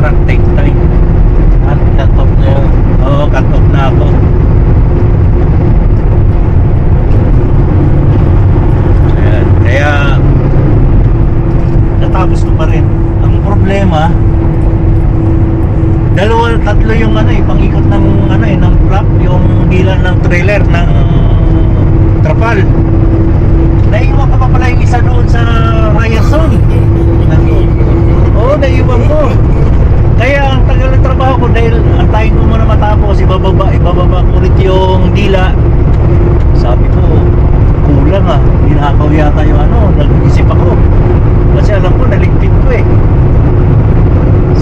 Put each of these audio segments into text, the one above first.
truck take time. At cut off na yun. Oo, cut off na ako. Ayan. Kaya natapos ko pa rin. Ang problema, dalawa, tatlo yung pang-ikot ng ng flap, yung dila ng trailer ng trapal. Naiwan ka pa pala yung isa doon sa Ryerson. Oo, naiwan ko. Kaya ang tagal ng trabaho ko dahil antayin ko muna matapos, ibababa ko ulit yung dila. Sabi ko, kulang ninakaw yata yung nag-isip ako. Kasi alam ko, naligpit ko eh.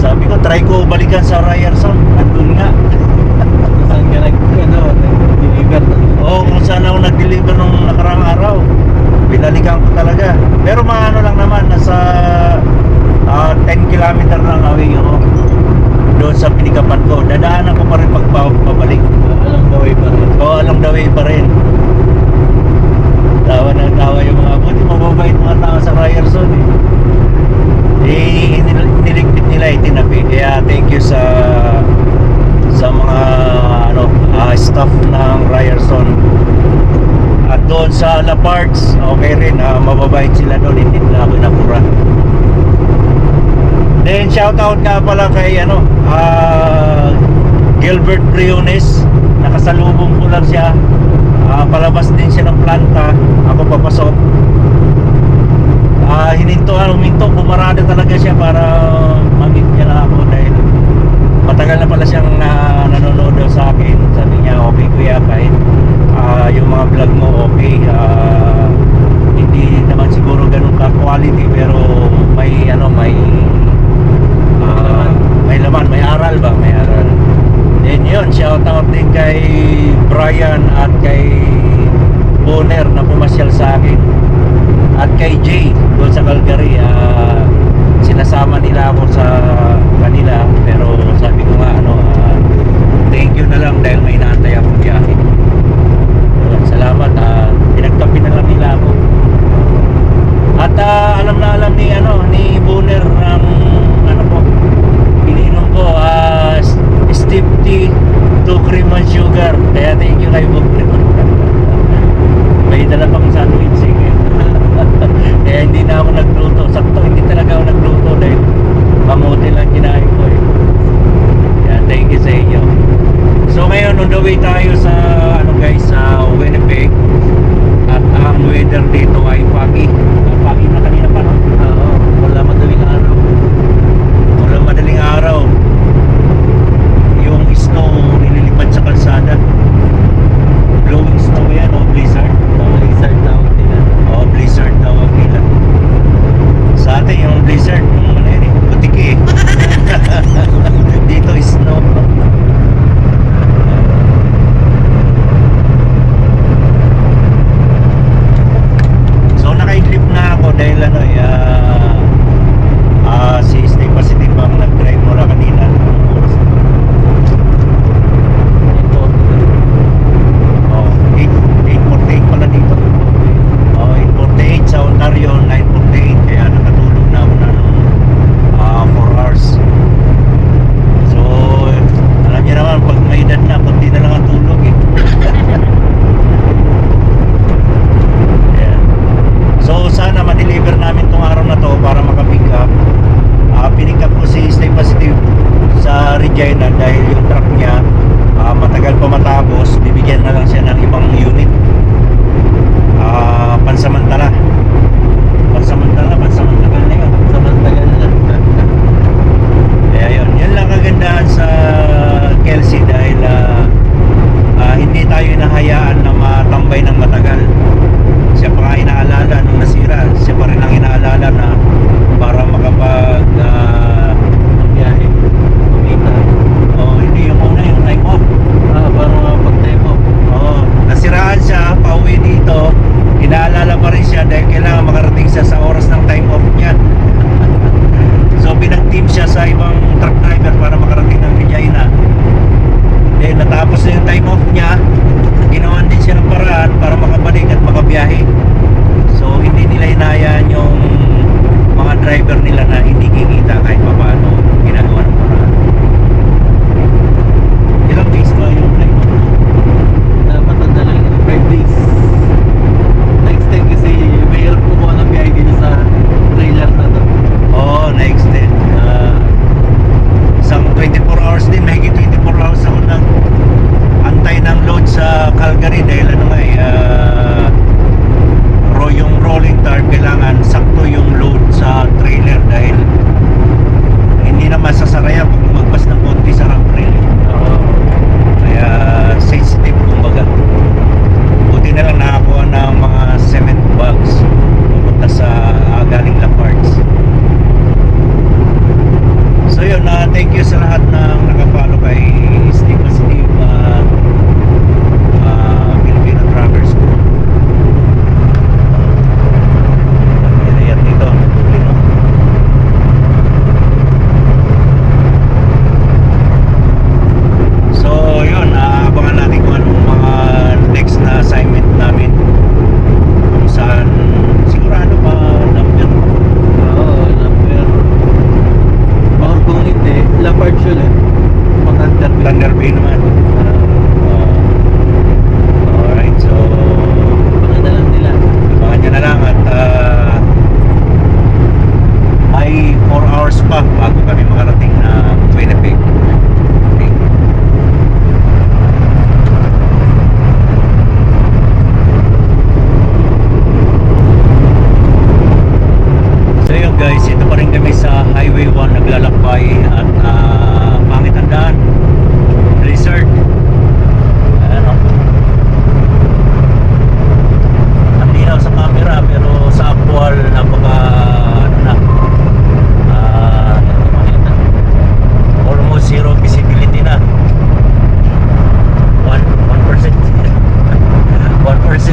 Sabi ko, try ko balikan sa Ryerson. Andun nga. Saan ka nag-deliver? Oo, kung saan ako nag-deliver nung nakarang araw. Binalikan ko talaga. Pero maano lang naman, nasa 10 kilometer lang away ako. Doon sa pinikapan ko. Dadaanan ko pa rin pabalik. Alam the way pa rin. Oo, along the way pa rin. Tawa na tawa yung mga buti. Mababait mga tao sa Ryerson eh. Niligpit nila tinabi. Kaya thank you sa mga staff ng Ryerson. At doon sa La Parts, okay rin, mababait sila doon, hindi nila ako napura. Then shoutout nga pala kay Gilbert Briones. Nakasalubong ko lang siya. Palabas din siya ng planta. Ako papasok. Huminto, bumarada talaga siya para mag-meet niya na ako dahil matagal na pala siyang nanonood daw sa akin. Sabi niya, okay kuya, kahit yung mga vlog mo okay, hindi naman siguro ganun ka quality, pero may laman, may aral ba? May aral. Then yun, shout out din kay Brian at kay Bonner na pumasyal sa akin. At kay Jay doon sa Calgary. Sinasama nila ako sa kanila, pero sabi ko nga thank you na lang dahil may inaantay akong biyahe. Salamat, pinagtabi na lang nila ako. At alam na alam ni Bonner ng ininom ko, Steve Tea to cream and sugar. Kaya thank you kay Bonner. May dala pang sandwich eh. Kaya hindi na ako nagluto. Sakto, hindi talaga ako nagluto dahil panguti lang kinain ko eh. Kaya thank you sa inyo. So ngayon, on the way tayo sa sa Winnipeg. At ang weather dito ay foggy. Foggy na kanina pa, no? Oo, wala madaling araw. Walang madaling araw. Yung snow nililipad sa kalsada. Blowing snow yan o blizzard. Blizzard tawag nila. O blizzard tawag nila. Sa atin yung blizzard, butiki eh. Dito snow. So naka-idlip na ako dahil si Stay Positive ang nag-drive mula kanina. Oh, 8:48 pala dito. Oh, 8:48 sa Ontario, 9:48. Kaya nakatulog na ako ng 4 hours. So, alam niyo naman, pag may edad na, kunti na lang ang tulog eh. Ayan. So, sana ma-deliver namin tong araw na to para maka-pick up. Pinick up ko si Stay Positive sa Regina dahil yung truck niya matagal pa matapos. Bibigyan na lang siya ng ibang unit. Pansamantala na yun. Samantagal na. Kaya yun lang kagandahan sa Kelsey dahil hindi tayo nahayaan na matambay ng matagal. Siya pa nga inaalala nung nasira, siya pa rin ang inaalala na para makapag Biyahe. Kumita. hindi yung una, yung time off. Para makapag-time off. Nasiraan siya, pauwi dito, inaalala pa rin siya dahil kailangan makarating siya sa oras ng time off niya. So pinag-team siya sa ibang truck driver para makarating ng Regina. Then natapos na yung time off niya, ginawan din siya ng paraan para makabalik at makabiyahe. So hindi nila hinayaan yung mga driver nila na hindi kikita kahit pa paano ginagawa ng paraan.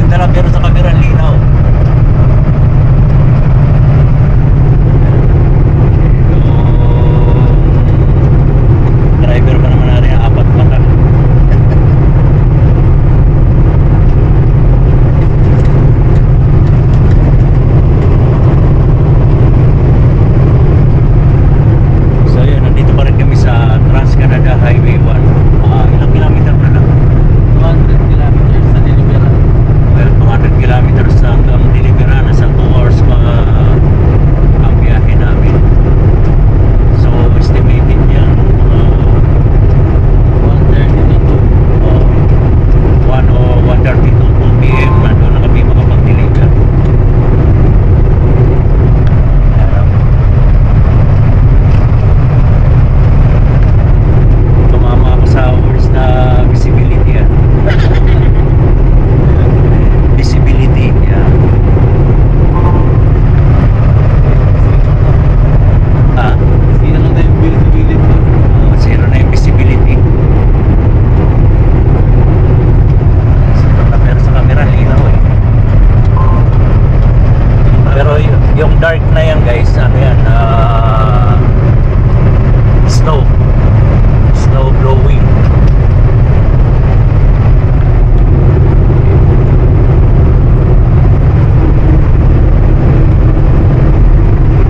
maganda lang pero sa camera linaw. Yung driver pa naman natin, apat mata. So yun, nandito pa rin kami sa Trans-Canada Highway 1. Ilang kilometer na lang? 200 kilometers sa Deliveran. Well, 200 kilometers hanggang Deliveran. Nasa 2 hours pa ang biyahe namin. So, estimated yan. 130 na to. 1 o 1:30 to 2 p.m. Nandun na kami makapag-deliver. Tumama ako sa hours na visibility yan. Visibility, yeah. Ah, Sino na yung visibility? zero na yung visibility. Zero na pero sa camera linaw eh. Pero yung dark na yan guys, ano yan, snow. Snow blowing.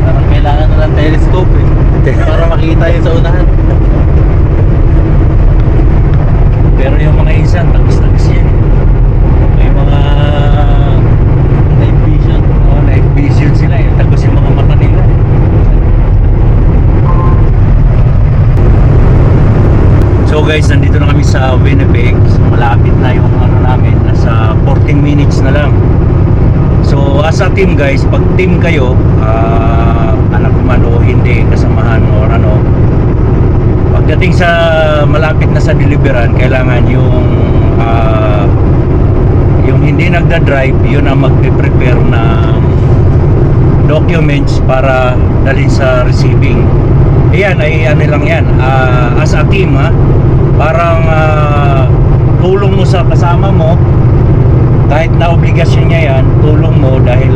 Parang kailangan na lang telescope eh. Para makita yun sa unahan. Pero yung mga insan, tagis-tagis yan eh. May mga Night vision. night vision sila eh. Tagos yung mga mata nila. So guys, nandito na kami sa Winnipeg. So, malapit na yung ano namin. Nasa 14 minutes na lang. So as a team guys, pag team kayo, anak man o hindi, kasamahan or ano, pagdating sa malapit na sa deliveran, kailangan yung hindi nagda-drive, yun ang magpe-prepare ng documents para dalhin sa receiving. Ayan, ay ano lang yan, as a team parang tulong mo sa kasama mo, kahit na obligasyon niya yan, tulong mo dahil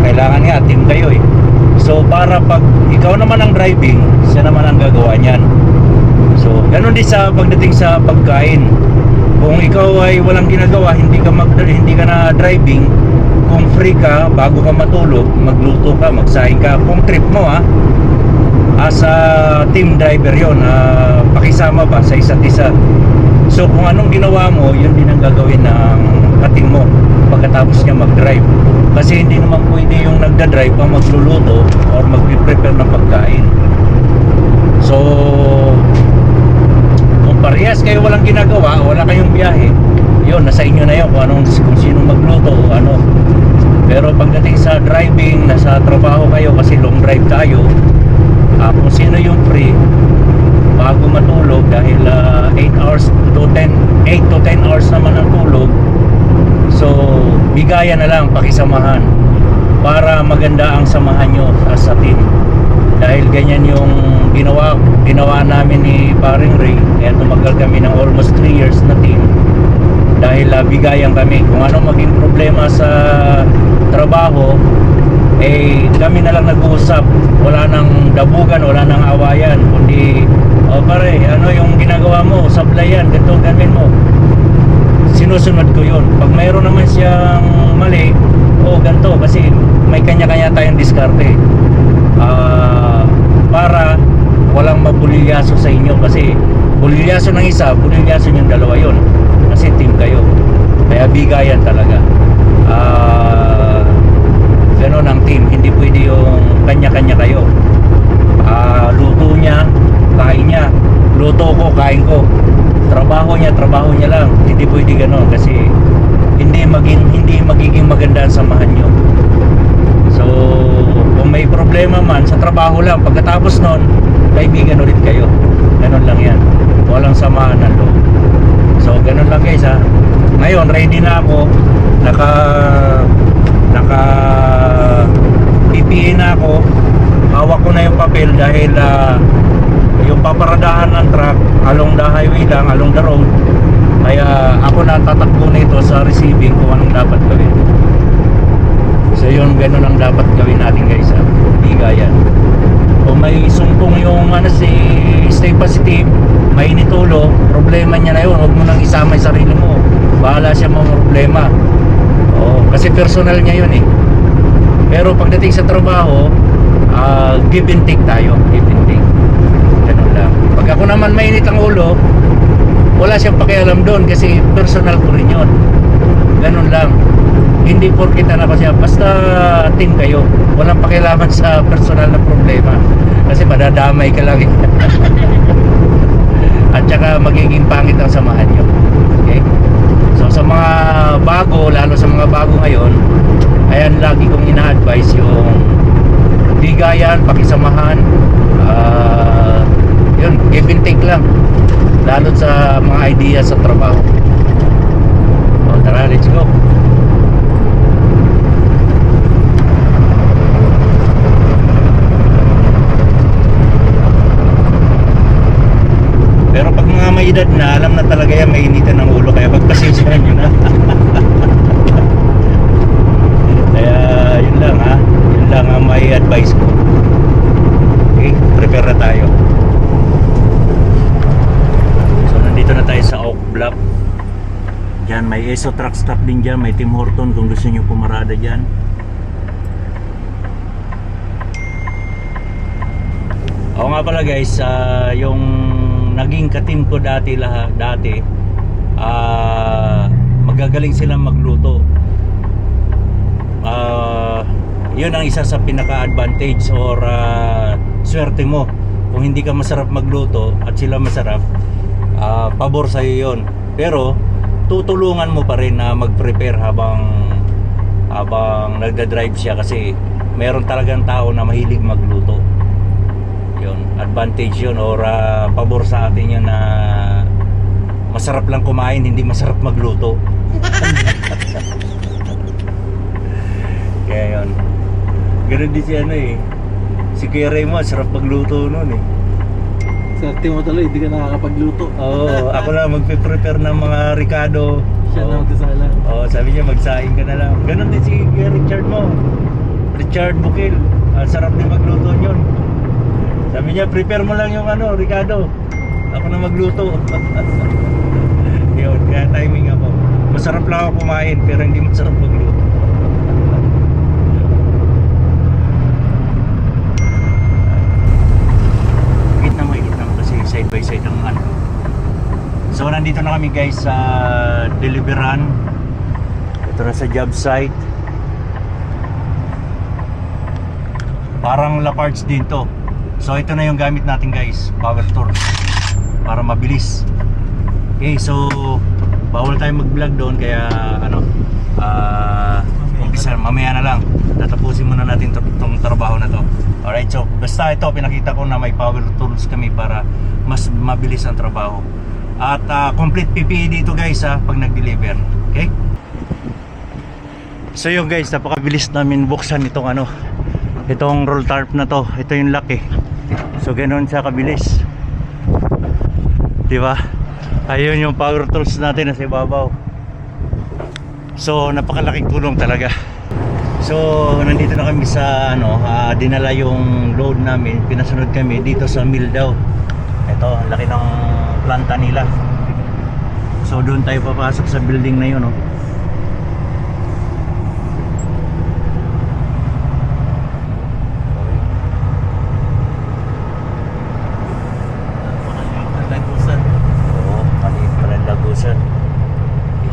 kailangan nga, team kayo eh. So para pag ikaw naman ang driving, siya naman ang gagawa niyan. So ganun din sa pagdating sa pagkain. Kung ikaw ay walang ginagawa, hindi ka na driving, kung free ka bago ka matulog, magluto ka, magsaing ka. Kung trip mo as a team driver yon, pakisama ba sa isa't isa. So kung anong ginawa mo, yun din ang gagawin ng kating mo pagkatapos niya mag-drive. Kasi hindi naman pwede yung nagda-drive ang magluluto or mag-prepare ng pagkain. So kung parehas kayo walang ginagawa, wala kayong biyahe, yun, nasa inyo na yun kung sino magluto o ano. Pero pagdating sa driving, nasa trabaho kayo kasi long drive tayo, kung sino yung free bago matulog dahil 8 to 10 hours naman ang tulog. So bigayan na lang, pakisamahan para maganda ang samahan nyo as a team. Dahil ganyan yung ginawa namin ni Paring Ray, kaya tumagal kami ng almost 3 years na team. Dahil bigayan kami, kung ano maging problema sa trabaho, kami na lang nag-uusap. Wala nang dabugan, wala nang awayan, kundi pare, ano yung ginagawa mo, sablayan, ganito gawin mo, sinusunod ko yun. Pag mayroon naman siyang mali, ganito, kasi may kanya-kanya tayong diskarte, para walang mabulilyaso sa inyo. Kasi bulilyaso ng isa, bulilyaso yung dalawa yun, kasi team kayo, kaya bigayan talaga. Ganon ang team, hindi pwede yung kanya-kanya kayo. Luto niya, kain niya, luto ko, kain ko, trabaho niya lang. Hindi pwede ganon, kasi hindi magiging maganda ang samahan nyo. So kung may problema man sa trabaho lang, pagkatapos nun, kaibigan ulit kayo. Ganon lang yan, walang samahan ng loob. So ganon lang guys Ngayon ready na ako, naka PPE na ako, hawak ko na yung papel dahil yung paparadahan ng truck along the highway lang, along the road, Kaya ako natatakbo nito sa receiving kung anong dapat gawin. So yun, ganun ang dapat gawin natin guys, ha? Bigayan. Kung may sumpong yung si stay positive, mainit ulo, problema niya na yun. Huwag mo nang isama yung sarili mo. Bahala siya mga problema. Kasi personal niya yun eh. Pero pagdating sa trabaho, give and take tayo. Give and take. Ganun lang. Pag ako naman mainit ang ulo, wala siyang pakialam doon kasi personal ko rin yun. Ganun lang. Hindi porkit ako siya. Basta team kayo. Walang pakialaman sa personal na problema. Kasi madadamay ka lang. At saka magiging pangit ang samahan nyo. Okay? So sa mga bago, lalo sa mga bago ngayon, ayan, lagi kong ina-advise yung bigayan, pakisamahan, yun, give and take lang, lalo sa mga idea sa trabaho. O tara, let's go. Pero pag mga may edad na, alam na talaga yan, mainitan ng ulo, kaya pagpasensyahan nyo na. Kaya yun lang, ha, yun lang ang may advice ko. Okay, prepare na tayo. So nandito na tayo sa Oak Bluff. Diyan may ESO truck stop din dyan, may Tim Horton kung gusto nyo pumarada dyan. Oo nga pala guys, yung naging katim ko dati magagaling silang magluto. Yun ang isa sa pinaka-advantage or swerte mo. Kung hindi ka masarap magluto at sila masarap, pabor sa'yo yun. Pero tutulungan mo pa rin na mag-prepare habang nagda-drive siya kasi meron talagang tao na mahilig magluto. Yun, advantage yun or pabor sa atin yun na masarap lang kumain, hindi masarap magluto. Kaya yun, ganun din si Kuya Raymond, sarap magluto nun eh. Swerte mo tuloy, hindi ka nakakapagluto. Oo, ako na magpe-prepare ng mga Ricardo. Siya na magkasala. Oo, sabi niya magsaing ka na lang. Ganun din si Kuya Richard mo, Richard Bukil, sarap din magluto yun. Sabi niya, prepare mo lang yung Ricardo. Ako na magluto. Yun, kaya timing ako. Masarap lang ako kumain, pero hindi masarap magluto. Higit naman kasi side by side ang ano. So, nandito na kami guys sa Deliveran. Ito na sa job site. Parang Lafarge din to. So ito na yung gamit natin guys, power tool para mabilis. Okay, so bawal tayong mag-vlog doon kaya umpisa mamaya na lang. Tatapusin muna natin itong trabaho na to. Alright, so basta ito pinakita ko na may power tools kami para mas mabilis ang trabaho. At complete PPE dito guys pag nag-deliver. Okay? So yung guys, napakabilis namin buksan itong itong roll tarp na to. Ito yung lock eh. So ganoon siya kabilis. Diba? Ayun yung power tools natin na sa ibabaw. So napakalaking tulong talaga. So nandito na kami sa dinala yung load namin. Pinasunod kami dito sa mill daw. Ito, ang laki ng planta nila. So doon tayo papasok sa building na yun.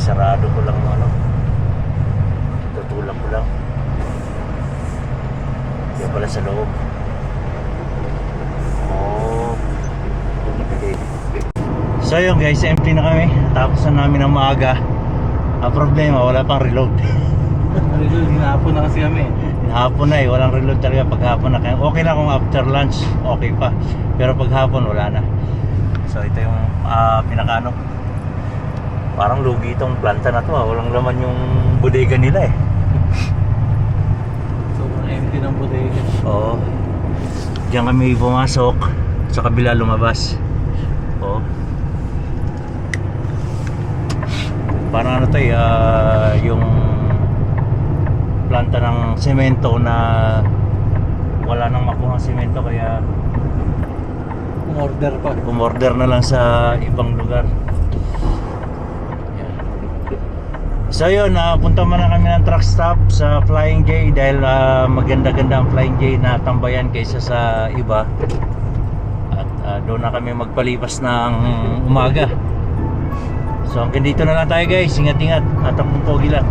Sarado ko lang tutulak ko lang. Yan pala sa loob. Okay. So yun guys, empty na kami. Tapos na namin ang maaga. Ang problema, wala pang reload. Reload, hinahapon na kasi kami. Hapon na walang reload talaga pag hapon na. Okay na kung after lunch, okay pa. Pero pag hapon, wala na. So ito yung pinakaano. Parang lugi itong planta na to walang laman yung bodega nila eh. Sobrang empty ng bodega. Oo. Diyan kami pumasok, sa kabila lumabas. Oo. parang ano to yung planta ng semento na wala nang makuha semento, kaya Umorder pa. umorder na lang sa ibang lugar. Yan. So yun, punta muna kami ng truck stop sa Flying J dahil maganda-ganda ang Flying J na tambayan kaysa sa iba. At doon na kami magpalipas ng umaga. So hanggang dito na lang tayo guys. Ingat-ingat at ang pogi lang.